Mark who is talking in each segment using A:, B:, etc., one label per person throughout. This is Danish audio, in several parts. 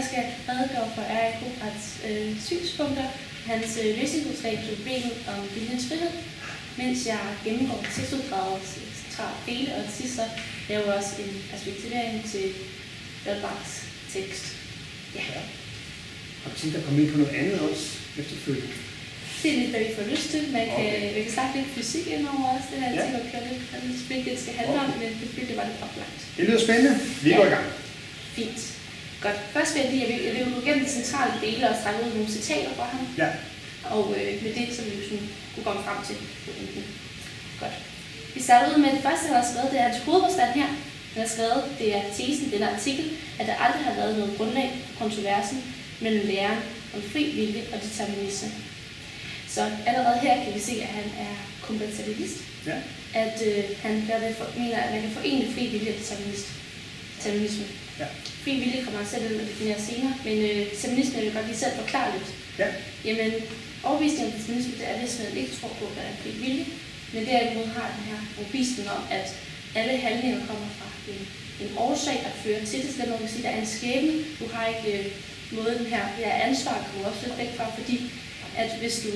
A: Jeg skal redegøre for Erik Hogarths synspunkter, hans løsningsforslag til problemet om viljens frihed, mens jeg gennemgår tekstuddragets centrale dele, og til sidst så laver jeg også en perspektivering til Bjørnbachs tekst. Ja.
B: Har du tænkt at komme ind på noget andet også efterfølgende?
A: Det er lidt, hvad vi får lyst til. Man kan snakke lidt fysik indover også. Det har jeg tænkt at køre lidt spil, det skal handle om, men det var lidt oplagt.
B: Det lyder spændende. Vi går i gang.
A: Fint. Godt. Først vil jeg vil gå igennem de centrale dele og strække ud nogle citater fra ham.
B: Ja.
A: Og med det, så vil vi sådan kunne komme frem til pointen. Godt. Vi starter ud med det første, han har skrevet, det er hans hovedforstand her. Han har skrevet, det er tesen, denne artikel, at der aldrig har været noget grundlag for kontroversen mellem læren om fri vilje og determinisme. Så allerede her kan vi se, at han er kompatibilist.
B: Ja.
A: At han mener, at man kan forene fri vilje og determinisme.
B: Ja.
A: Fri vilje kommer han selv at definere senere, men determinisme vil godt lige selv forklare lidt.
B: Ja.
A: Jamen, overbevisning om determinisme, det er, hvis man ikke tror på, at der er fri vilje, men derimod har den her overbevisning om, at alle handlinger kommer fra en årsag, der fører til det, så der må man sige, at der er en skæbne. Du har ikke måden her, det er ansvar, kommer også lidt væk fra, fordi at hvis du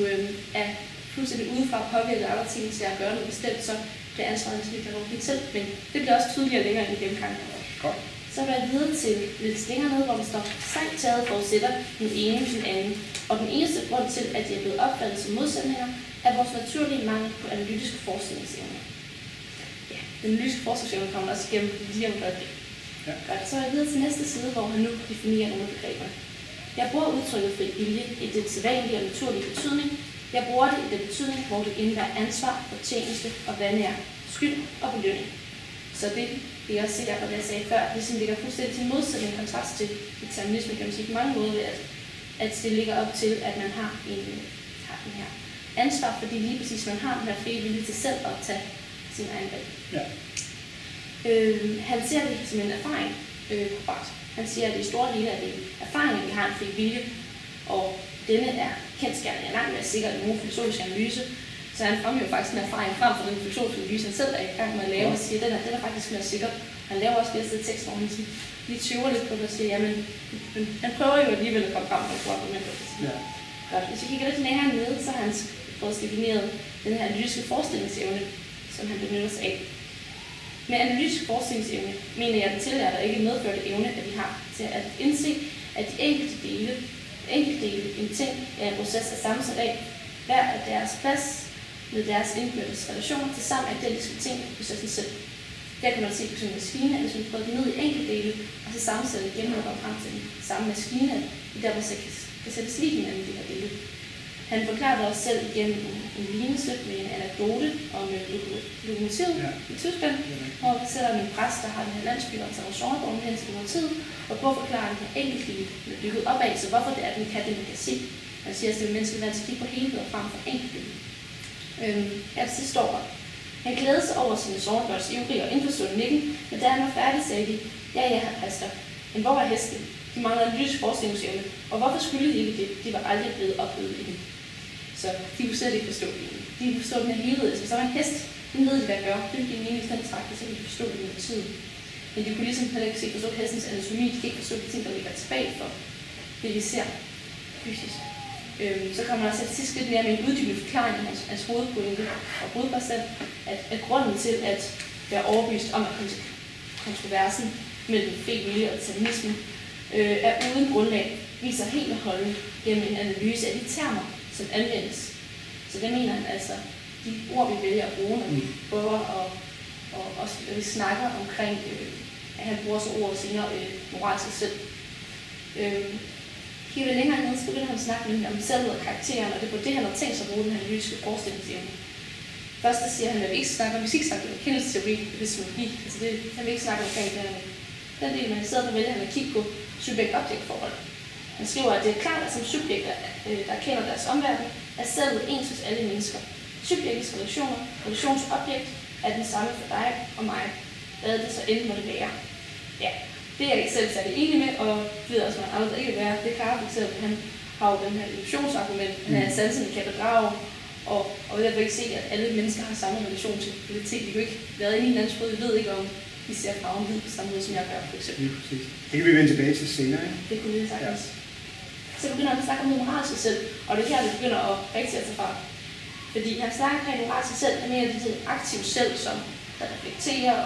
A: er fuldstændig udefra påvirket af andre ting til at gøre noget bestemt, så bliver ansvaret ikke helt selv, men det bliver også tydeligere længere i gennemgangen.
B: Godt.
A: Så er jeg videre til lidt længere nede, hvor der står, sangt taget forudsætter den ene den anden. Og den eneste grund til, at de er blevet opfattet som modsætninger, er vores naturlige mangel på analytiske forskningsevner. Ja, den analytiske forskningsevne kommer også igennem lige om godt.
B: Ja.
A: Godt, så er jeg videre til næste side, hvor han nu definerer nogle af begreberne. Jeg bruger udtrykket fri vilje i det sædvanlige og naturlige betydning. Jeg bruger det i den betydning, hvor det indebærer ansvar, fortjeneste og vandær, skyld og belønning. Så det vil jeg også se, hvad jeg sagde før, det ligger fuldstændig til modsætning kontrast til determinisme, kan man sige på mange måder, ved at det ligger op til, at man har den her ansvar, fordi lige præcis man har den her frie vilje til selv at tage sin egen valg.
B: Ja.
A: Han ser det som en erfaring Han siger, at det i store dele af det erfaring, at vi har en fri vilje, og denne er kendskærning langt mere sikkert end nogen filosofisk analyse. Så han fremhæver faktisk en erfaring frem for den filosofiske analyse, han selv er i gang med at lave, og siger, at den er faktisk mere sikker. Han laver også flere tekst, hvor han lige tøver lidt på det og siger, jamen, han prøver jo alligevel at komme frem med et argument.
B: Ja.
A: Godt. Hvis vi kigger lidt længere ned, så har han fået defineret den her analytiske forestillingsevne, som han benytter sig af. Med analytisk forskningsevne mener jeg, at den tillærer der ikke medførte evne, at vi har til at indse, at de enkelte dele i en ting er en proces af sammensat af, hver af deres plads med deres indbyrdes relationer til samme identiske ting i processen selv. Der kan man se på sådan en maskine, at hvis man prøver den ned i enkeltdele, og så sammensætte igen og komme frem til den samme maskine, der hvor så kan sættes lige hinanden de her dele. Han forklarer det også selv igennem en lignelse med en anekdote om lokomotivet i Tyskland, hvor vi sætter en præst, der har den her landsby og tager sovnevognen hen til lokomotivet, og prøver at forklare den her enkeltliv med bygget opad, så hvorfor det er, at den kan det, man kan se. Han siger, at det er mennesket vant til at kigge på helhed frem for enkeltliv. Her til sidst står der. Han glæder sig over sine sovnebørns ivrige og indforstående nikken, men da han var færdig, sagde de, ja, herr præster, men hvor var hesten? De mangler analytisk forskningsevne, og hvorfor skulle de ikke det? De var aldrig blevet oplevet i den. Så de kunne slet ikke forstå det. De kunne forstå den her helhed. Altså, så var en hest, den ved de, hvad at gøre. Det ville give mening i den trække, så kunne de forstå det med tiden. Men de kunne ligesom heller ikke forstå hestens anatomi. De kan ikke forstå de ting, der ligger tilbage for det, vi ser fysisk. Så kommer der også et sidst lidt mere med en uddybende forklaring af hans hovedpointe og hovedpåstand, at grunden til at være overbevist om, at kontroversen mellem fri vilje og determinisme er uden grundlag, viser helt og holdent gennem en analyse af de termer, som anvendes. Så det mener han altså, de ord, vi vælger at bruge, når vi prøver og også vi snakker omkring, at han bruger så ordet senere moralsk selv. Kigger vi længere ned, så begynder han at snakke om selvet og karakteren, og det er på det, han har tænkt sig at bruge den her analytiske forestillingsevne. Først der siger han, at vi ikke snakker om kendelsesteori, epistemologi, altså det, han vil ikke snakke omkring den del, men i stedet for vælger han at kigge på subjekt-objekt-forhold. Han skriver, at det er klart, at som subjekter, der kender deres omverden, er selvet ens hos alle mennesker. Subjektets relationsobjekt er den samme for dig og mig. Hvad det så end må det være. Ja, det er jeg ikke selv særlig enig med, og ved også, at man aldrig ikke vil være. Det kan for eksempel, han har jo den her illusionsargument, at sanserne kan bedrage, og derfor ikke se, at alle mennesker har samme relation til politik. Vi kan jo ikke være inde i hinandens brud, vi ved ikke om de ser farven hvid på samme måde, som jeg gør, for eksempel.
B: Ja, præcis. Det kan vi vende tilbage til senere, ikke?
A: Det kunne vi sagtens. Ja. Så begynder han at snakke om det moralske selv, og det er her, det begynder at reagere sig fra. Fordi han snakker om det moralske selv, han mener, det er et aktivt selv, som der reflekterer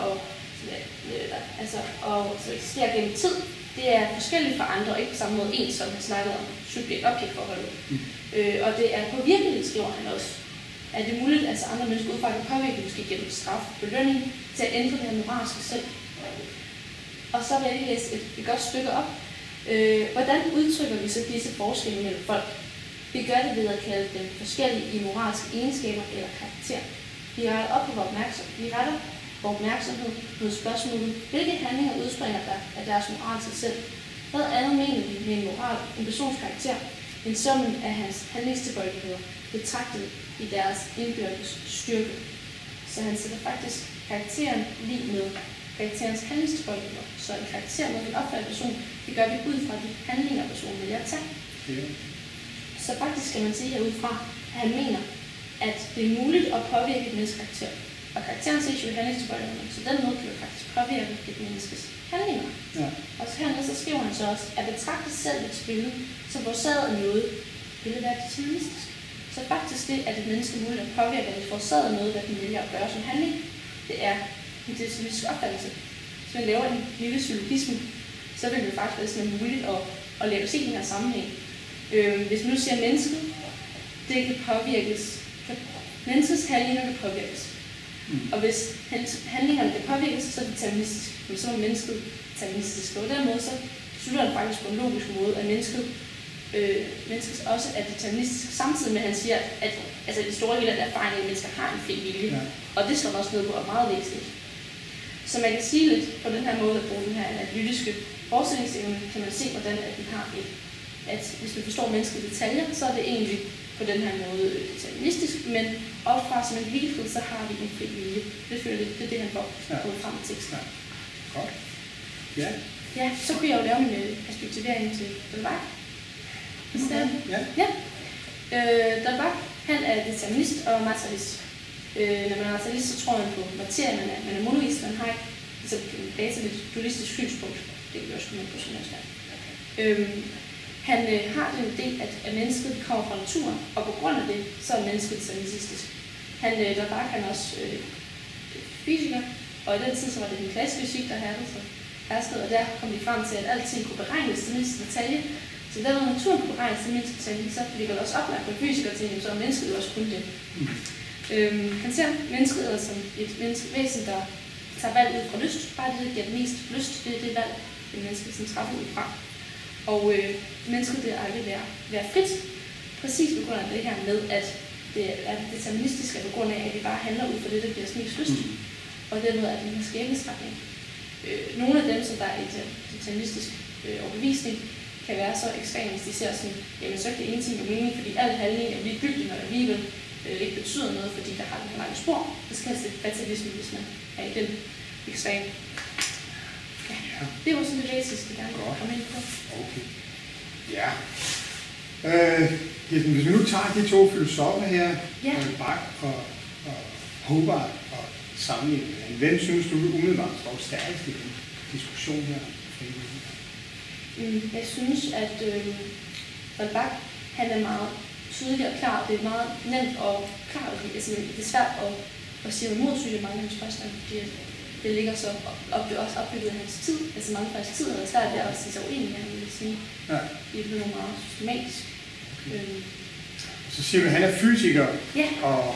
A: og så sker gennem tid. Det er forskelligt fra andre, og ikke på samme måde en, som han snakkede om subjekt-objekt-forholdet. Og det er påvirkeligt, skriver han også. At det er muligt, at andre mennesker udefra kan påvirke, måske gennem straf og belønning, til at ændre det her moralske selv. Og så vil jeg lige læse et godt stykke op. Hvordan udtrykker vi så disse forskelle mellem folk? Vi gør det ved at kalde dem forskellige i moralske egenskaber eller karakter. Vi retter op på vores opmærksomhed mod spørgsmålet, hvilke handlinger udspringer der af deres moralske selv? Hvad andet mener vi med en persons karakter, end summen af hans handlingstilbøjeligheder, betragtet i deres indbyrdes styrke? Så han sætter faktisk karakteren lige med karakterens handlingstilbøjeligheder. Så en karakter med en opfattet person, det gør vi ud fra de handlinger, personen vil jeg tage. Så faktisk skal man sige herudfra, at han mener, at det er muligt at påvirke et menneskes karakter. Og karakteren ses jo i handlingstilbøjeligheden, så den måde kan vi faktisk påvirke et menneskes handlinger. Ja. Og så hernede så skriver han så også, at betragte selv et spil, som forårsaget af noget, vil det være deterministisk. Så faktisk det, at et menneske er muligt at påvirke, at det forårsaget af noget, hvad den vælger at gøre som handling, det er en deterministisk opfattelse. Hvis man laver en lille syllogisme, så vil det faktisk være sådan muligt at lave sig i den her sammenhæng. Hvis man nu siger, at mennesket, det kan påvirkes, menneskets handlinger kan påvirkes. Og hvis handlingerne kan påvirkes, så er det deterministisk. Men så er mennesket deterministisk. Og på den måde, så slutter han faktisk på en logisk måde, at mennesket også er deterministisk, samtidig med at han siger, at altså, det store hele af erfaringen, at mennesker har en fri vilje. Ja. Og det slår man også ned på er meget væsentligt. Så man kan sige lidt på den her måde, at bruge den her analytiske forestillingsevne, kan man se, hvordan at vi har at hvis vi forstår menneskelige detaljer, så er det egentlig på den her måde deterministisk, men opfra som en helhed, så har vi en fri vilje. Det er det, han får frem i teksten. Ja.
B: Godt. Ja.
A: Ja, så kunne jeg jo lave min perspektivering til Dalbach. Ja. Dalbach, han er determinist og materialist. Når man er materialist, så tror man på materie, man er monoist, man har ikke et dualistisk synspunkt. Det kan vi også komme ind på sådan noget. Han har den idé, at mennesket kommer fra naturen, og på grund af det, så er mennesket deterministisk. Dalbach er også fysiker, og i den tid så var det den klassiske fysik, der herskede, og der kom de frem til, at alting kunne beregnes til mindste detalje. Så der hvor naturen kunne beregnes til mindste detalje, så ligger det også oplagt på fysikere til, så er mennesket jo også kun det. Han ser mennesket som et menneskevæsen, der tager valg ud fra lyst. Bare det giver mest lyst, det er det valg, det menneske træffer ud fra. Og mennesket det er aldrig være frit, præcis på grund af det her med, at det er deterministisk, på grund af, at vi bare handler ud fra det, der giver os mest lyst. Og dermed er det en skæbnesretning. Nogle af dem, som der er et deterministisk overbevisning, kan være så ekstreme, hvis de ser sådan, jamen så er det ingenting med mening, fordi al handling er ligegyldig, når alligevel ikke betyder noget, fordi der har den lange spor. Det skal altså fatalisme, hvis man er i den ekstrem. Ja. Det var sådan det basiske, jeg gerne vil komme ind på.
B: Okay. Ja. Hvis vi nu tager de to filosofer her, Bach og Hobart, og sammenligner, hvem synes du umiddelbart står stærkest i den diskussion her?
A: Jeg synes, at Bach, han er meget tydelig og klar. Det er meget nemt og klart. Det er svært at sige imod, synes jeg, mange af hans spørgsmål, fordi det ligger så også opbygget af hans tid. Altså mange af hans tid er svært ved at sige sig uenig, han vil sige. Ja. Det er blevet meget systematisk.
B: Så siger du, at han er fysiker,
A: ja.
B: og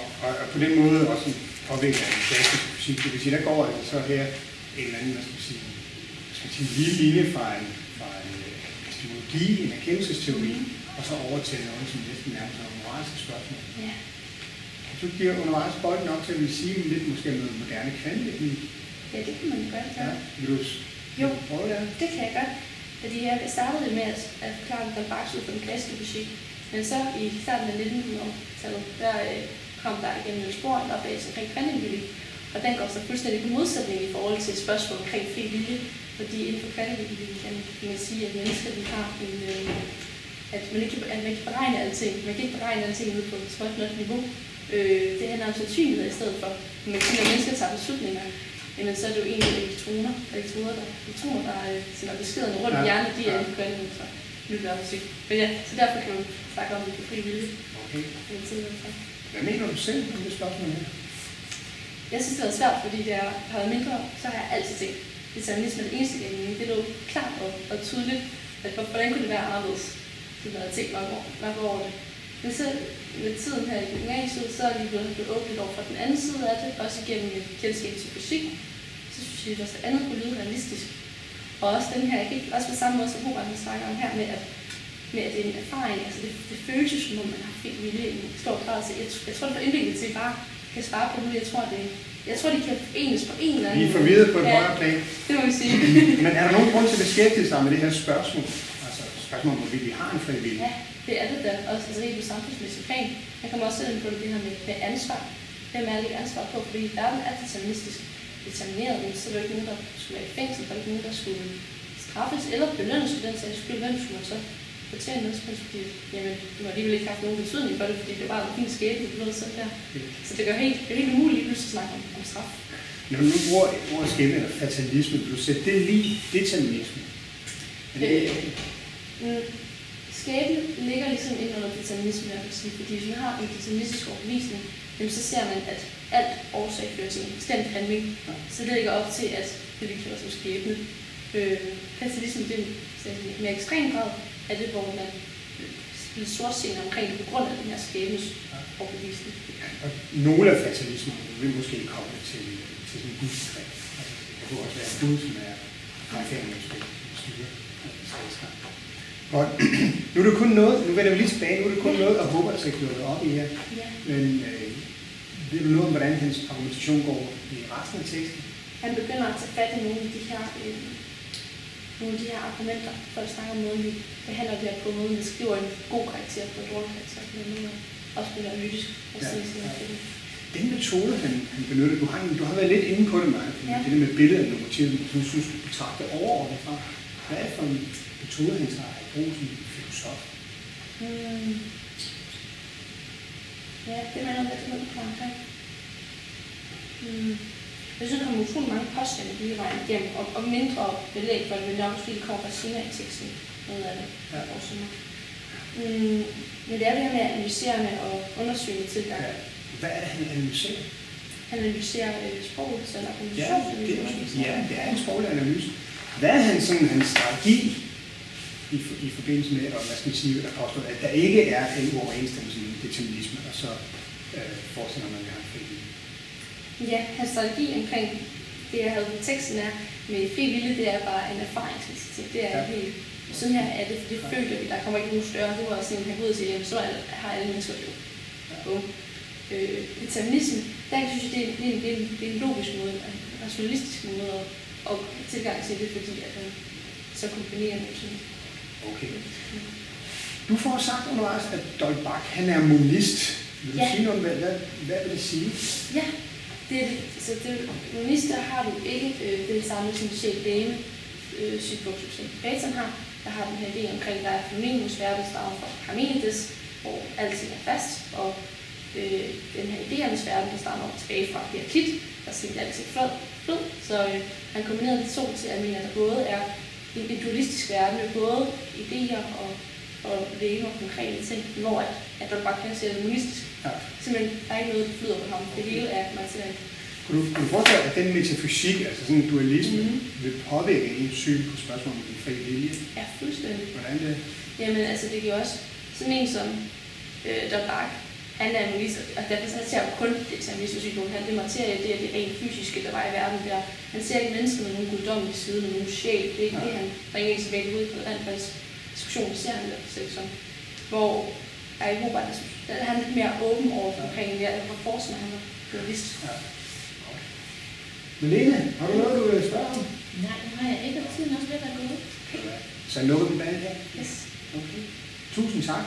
B: på den måde også påvirker af den klassiske fysik. Det vil sige, der går altså så her en eller anden, en lille linje fra en epistemologi, en erkendelsesteori, og så over til noget, som næsten nærmest er moralske spørgsmål.
A: Ja.
B: Så giver undervejs bolden op til at sige lidt måske noget moderne kvanteteknik.
A: Ja, det kan man gøre.
B: Ja. Vil du prøve det?
A: Det kan jeg godt. Fordi jeg startede med at forklare Dalbach ud fra den klassiske fysik. Men så i starten af 1900-tallet, der kom der igennem en spor en opdagelse omkring kvantemekanik. Og den går så fuldstændig på modsætning i forhold til et spørgsmål omkring fri vilje. Fordi inden for kvantemekanik kan man sige, at mennesker har at man ikke kan beregne alting. Man kan ikke beregne alting ude på et småt niveau. Det handler om sandsynlighed i stedet for. Men når mennesker tager beslutninger, jamen så er det jo egentlig elektroner, der sender beskederne rundt i hjernen, de er inde på lytter og musik. Men ja, så derfor kan man snakke om det på fri vilje.
B: Okay. Hvad mener du selv om det spørgsmål her?
A: Jeg synes, det er svært, fordi da jeg har været mindre, så har jeg altid tænkt, determinisme er det eneste mening. Det lå klart og tydeligt, at hvordan kunne det være anderledes? Det har jeg tænkt nok over det. Men så med tiden her i gymnasiet, så er jeg blevet åbnet over fra den anden side af det, også igennem et kendskab til fysik. Så synes jeg, at det andet kunne lyde realistisk. Og også den her, også på samme måde som Robert snakker om her, med at det er en erfaring, altså det føles jo som om man har fri vilje i en stor grad. Så jeg tror, det er indviklet til bare kan svare på nu. Jeg tror, de kan enes på en eller anden.
B: Vi er forvirret på et højere plan.
A: Det må vi sige.
B: Men er der nogen grund til at beskæftige sig med det her spørgsmål? Altså spørgsmål om, hvorvidt vi har en fri vilje?
A: Ja, det er det da. Også altså, helt på samfundsmæssig plan. Jeg kommer også selv ind på det her med ansvar. Hvem er det ansvar på? Fordi verden er deterministisk determineret, så er der ikke nogen, der skulle være i fængsel, der er ikke nogen, der skulle straffes eller belønnes for den sags skyld. Hvem skulle man så fortælle noget som helst, fordi jamen, du har alligevel ikke haft nogen betydning for det, fordi det var en fin skæbne, noget sådan der. Så det gør helt umuligt lige pludselig at snakke om straf.
B: Når du nu bruger ordet skæbne eller fatalisme, vil du sætte det lige determinisme?
A: Skæbne ligger ligesom ind under determinisme, jeg vil sige, fordi hvis man har en deterministisk overbevisning, så ser man, at alt årsag fører til en bestemt handling. Så det ligger op til, at det vi kalder som skæbne. Fatalisme, det er en mere ekstrem grad af det, hvor man bliver sortseende omkring det på grund af den her skæbnes overbevisning.
B: Og nogle af fatalismen vil måske komme til sådan en gudstræk. Altså, det kan også være en gud, som er retfærdig og styrer. Godt. Nu er det kun noget, nu vender vi lige tilbage, nu er det kun noget, og håber, at jeg skal op i her.
A: Ja.
B: Men ved du noget om, hvordan hans argumentation går i resten af teksten?
A: Han begynder at tage fat i nogle af de her argumenter, for at snakke om noget, vi behandler det her på en måde, vi skriver en god karakter på en dårlig karakter, på en måde, også på en analytisk proces.
B: Den metode, han benytter, du har været lidt inde på det, Maja, det der med billedet af normativet, som du synes, du betragter overordnet fra. Hvad er det for en metode, han tager i brug som filosof?
A: Ja, det er noget, der er noget omkring. Jeg synes, der kommer utrolig mange påstande hele vejen igennem, og mindre belæg for det, men nok også fordi det kommer fra senere i teksten, noget af det. Ja. Men det er det her med analyserende og undersøgende tilgang. Ja.
B: Hvad er det, han analyserer?
A: Han analyserer sproget, eller
B: kommunikation. Ja, det er en sproglig analyse. Hvad er hans strategi i forbindelse med, og hvad skal man sige, der påstår, at der ikke er en uoverensstemmelse med determinisme, og så forestiller man, at vi har en fri vilje?
A: Ja, hans strategi omkring det, jeg havde på teksten er, med fri vilje, det er bare en erfaringsmæssig ting. Det er helt, sådan her er det, for det føler vi, der kommer ikke nogen større. Det var sådan, at han går ud og siger, så har alle mennesker det jo. Determinisme, der synes jeg, det er en logisk måde, en rationalistisk måde at tilgang til det, fordi at han så kombinerer nogle ting.
B: Okay. Du får sagt undervejs, at Dolbach, han er monist. Vil du sige noget om, hvad vil det sige?
A: Ja, så monister har du ikke det samme som sjæl-dame synspunkt, som Platon har. Der har den her idé omkring, der er fenomenos verden starter fra Parmenides, hvor alting er fast, og den her idéernes verden, der starter tilbage fra Heraklit, der siger alting flød. Så han kombinerede de to til at mene, at der både er en dualistisk verden med både idéer og legemer og konkrete ting, hvor at der bare kan se det monistisk. Ja. Simpelthen, der er ikke noget, der flyder på ham. Det hele er materielt.
B: Kunne du forestille at den metafysik, altså sådan en dualisme, vil påvirke en syn på spørgsmålet om den frie vilje?
A: Ja, fuldstændig.
B: Hvordan det?
A: Jamen, altså det giver også sådan en som Dolbach, han er monist, og derfor ser han kun determinisme-synspunkt. Han demonterer det er det rent fysiske, der var i verden der. Han ser ikke mennesker med nogen guddommelig side, med nogen sjæl. Det er ikke det, han bringer en tilbage ud på den diskussion, ser han det selv som. Hvor er i Robert, der er han lidt mere åben over omkring det, og hvor forestiller han var dualist.
B: Ja. Malene, har du noget, du vil spørge om?
C: Nej, det har jeg ikke, og tiden også ved at gå ud.
B: Så lukker vi banen her?
A: Yes.
B: Okay. Tusind tak.